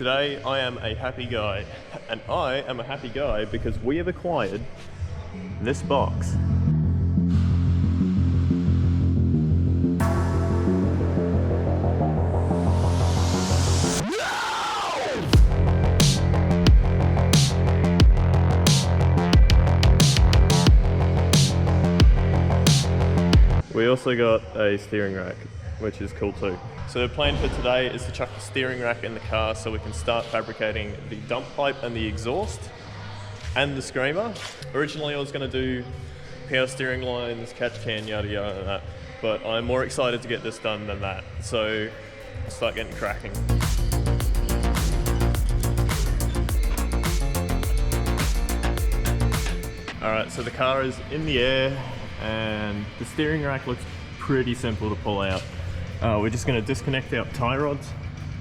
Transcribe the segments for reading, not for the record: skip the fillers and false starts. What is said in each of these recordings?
Today I am a happy guy, and I am a happy guy because we have acquired this box. We also got a steering rack, which is cool too. So the plan for today is to chuck the steering rack in the car so we can start fabricating the dump pipe and the exhaust and the screamer. Originally I was going to do power steering lines, catch can, yada yada and that, but I'm more excited to get this done than that. So I'll start getting cracking. Alright, so the car is in the air and the steering rack looks pretty simple to pull out. We're just going to disconnect our tie rods.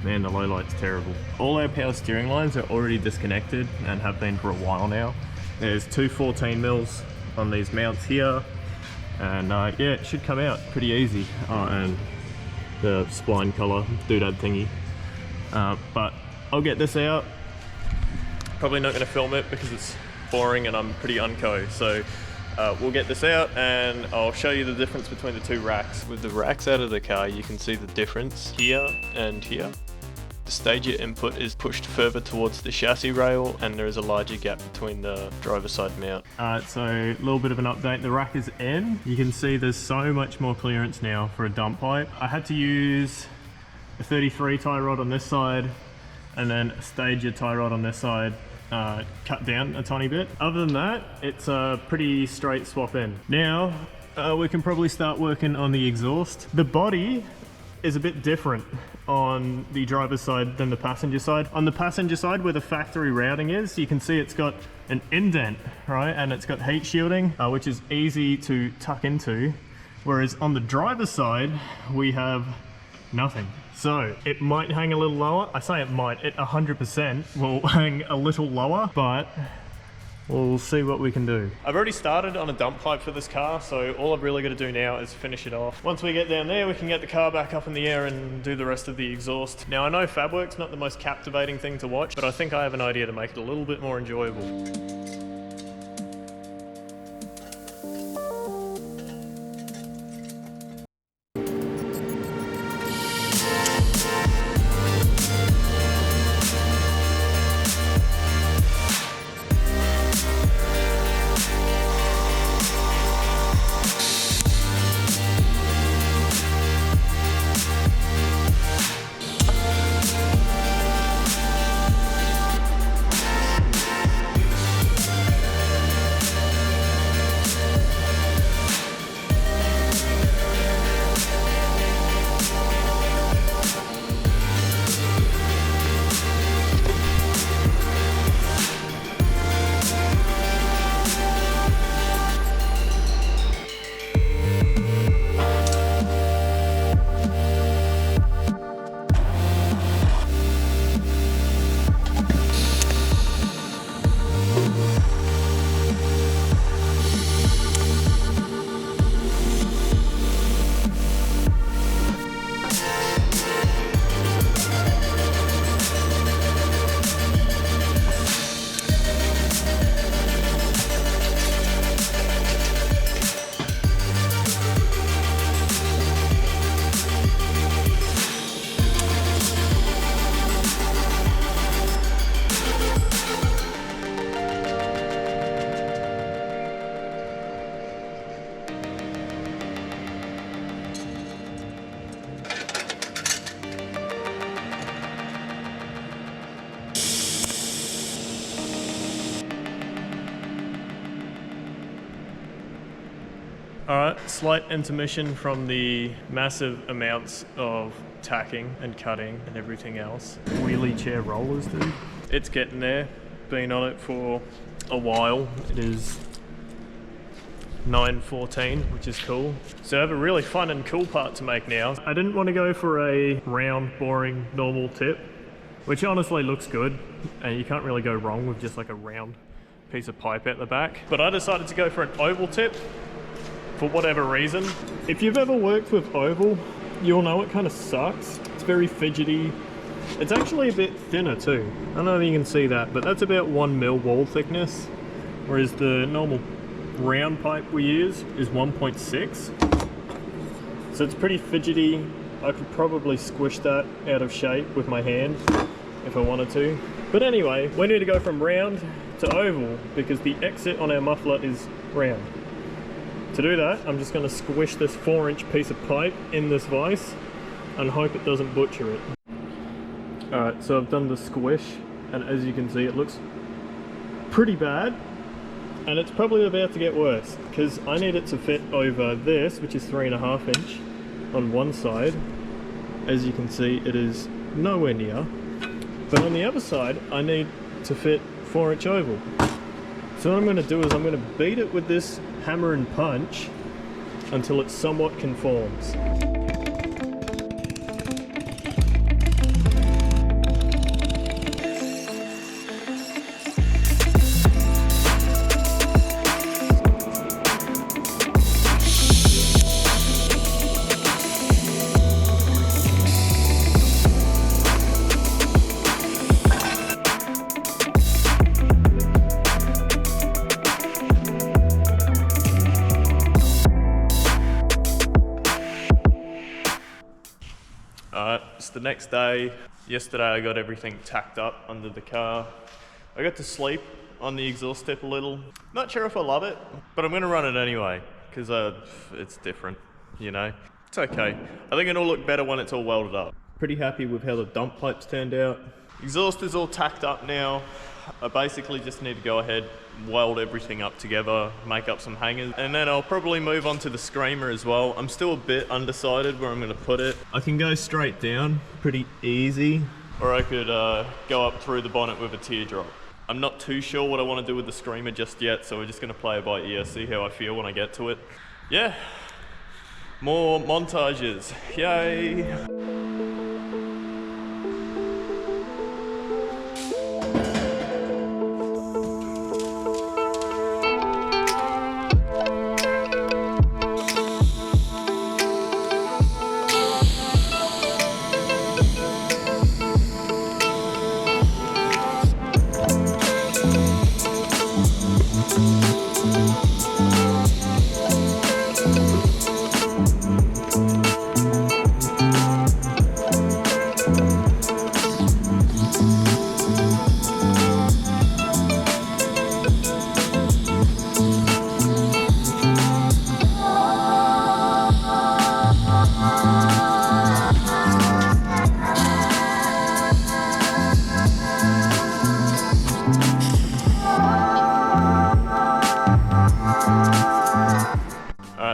Man, the low light's terrible. All our power steering lines are already disconnected and have been for a while now. There's two 14 mils on these mounts here, and yeah, it should come out pretty easy. And the spline color doodad thingy. But I'll get this out. Probably not going to film it because it's boring and I'm pretty unco. So we'll get this out and I'll show you the difference between the two racks. With the racks out of the car, you can see the difference here and here. The stager input is pushed further towards the chassis rail and there is a larger gap between the driver's side mount. Alright, so a little bit of an update. The rack is in. You can see there's so much more clearance now for a dump pipe. I had to use a 33 tie rod on this side and then a stager tie rod on this side. Cut down a tiny bit. Other than that, it's a pretty straight swap in. Now, we can probably start working on the exhaust. The body is a bit different on the driver's side than the passenger side. On the passenger side, where the factory routing is, you can see it's got an indent, right? And it's got heat shielding, which is easy to tuck into. Whereas on the driver's side, we have nothing. So it might hang a little lower. I say it might, it 100% will hang a little lower, but we'll see what we can do. I've already started on a dump pipe for this car, so all I've really got to do now is finish it off. Once we get down there, we can get the car back up in the air and do the rest of the exhaust. Now I know fab work's not the most captivating thing to watch, but I think I have an idea to make it a little bit more enjoyable. Alright, slight intermission from the massive amounts of tacking and cutting and everything else. Wheelie chair rollers, dude. It's getting there. Been on it for a while. It is 9:14, which is cool. So I have a really fun and cool part to make now. I didn't want to go for a round, boring, normal tip, which honestly looks good, and you can't really go wrong with just like a round piece of pipe at the back. But I decided to go for an oval tip for whatever reason. If you've ever worked with oval, you'll know it kind of sucks. It's very fidgety. It's actually a bit thinner too. I don't know if you can see that, but that's about 1 mil wall thickness, whereas the normal round pipe we use is 1.6. So it's pretty fidgety. I could probably squish that out of shape with my hand if I wanted to. But anyway, we need to go from round to oval because the exit on our muffler is round. To do that, I'm just going to squish this 4-inch piece of pipe in this vise and hope it doesn't butcher it. Alright, so I've done the squish, and as you can see it looks pretty bad, and it's probably about to get worse because I need it to fit over this, which is 3.5 inch on one side. As you can see, it is nowhere near, but on the other side I need to fit 4-inch oval. So what I'm going to do is I'm going to beat it with this hammer and punch until it somewhat conforms. It's the next day. Yesterday I got everything tacked up under the car. I got to sleep on the exhaust tip a little. Not sure if I love it, but I'm gonna run it anyway, because it's different, you know? It's okay. I think it'll look better when it's all welded up. Pretty happy with how the dump pipes turned out. Exhaust is all tacked up now. I basically just need to go ahead, weld everything up together, make up some hangers, and then I'll probably move on to the screamer as well. I'm still a bit undecided where I'm going to put it. I can go straight down, pretty easy, or I could go up through the bonnet with a teardrop. I'm not too sure what I want to do with the screamer just yet, so we're just going to play it by ear, see how I feel when I get to it. Yeah, more montages, yay!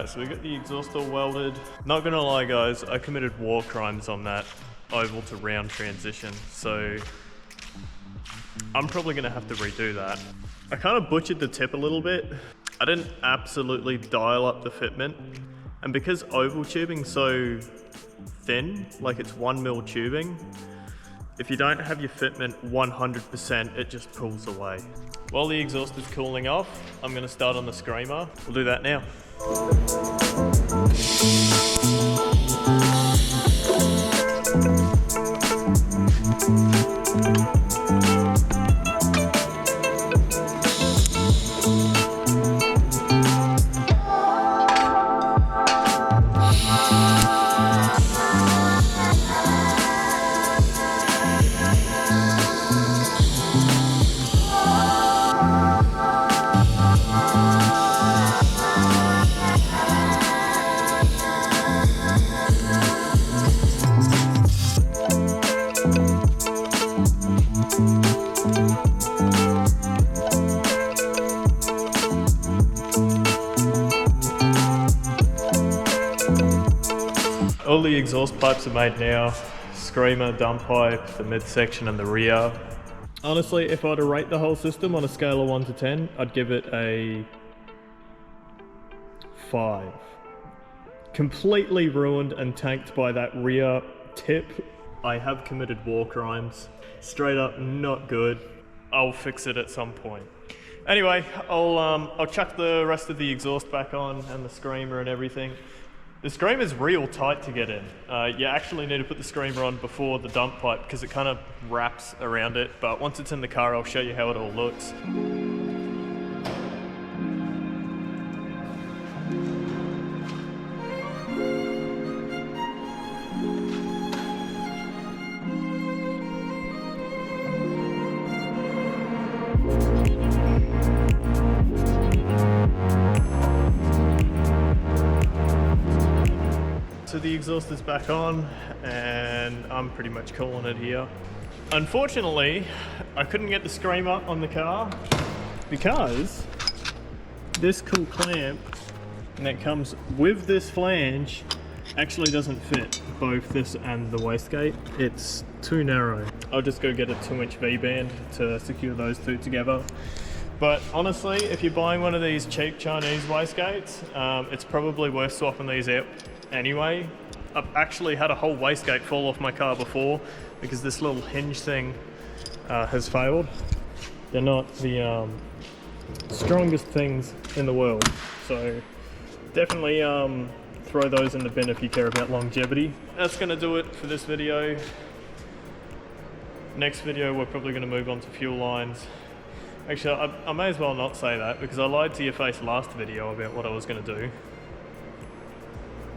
So we got the exhaust all welded. Not gonna lie guys, I committed war crimes on that oval to round transition, so I'm probably gonna have to redo that. I kind of butchered the tip a little bit. I didn't absolutely dial up the fitment, and because oval tubing's so thin, like it's 1 mil tubing, if you don't have your fitment 100%, it just pulls away. While the exhaust is cooling off, I'm gonna start on the screamer. We'll do that now. All the exhaust pipes are made now. Screamer, dump pipe, the midsection and the rear. Honestly, if I were to rate the whole system on a scale of 1 to 10, I'd give it a 5. Completely ruined and tanked by that rear tip. I have committed war crimes. Straight up not good. I'll fix it at some point. Anyway, I'll chuck the rest of the exhaust back on and the screamer and everything. The screamer's real tight to get in. You actually need to put the screamer on before the dump pipe because it kind of wraps around it, but once it's in the car I'll show you how it all looks. So the exhaust is back on and I'm pretty much calling it here. Unfortunately, I couldn't get the screamer on the car because this cool clamp that comes with this flange actually doesn't fit both this and the wastegate. It's too narrow. I'll just go get a 2-inch V-band to secure those two together. But honestly, if you're buying one of these cheap Chinese wastegates, it's probably worth swapping these out anyway. I've actually had a whole wastegate fall off my car before because this little hinge thing has failed. They're not the strongest things in the world, so definitely throw those in the bin if you care about longevity. That's going to do it for this video. Next video we're probably going to move on to fuel lines. Actually, I may as well not say that because I lied to your face last video about what I was going to do.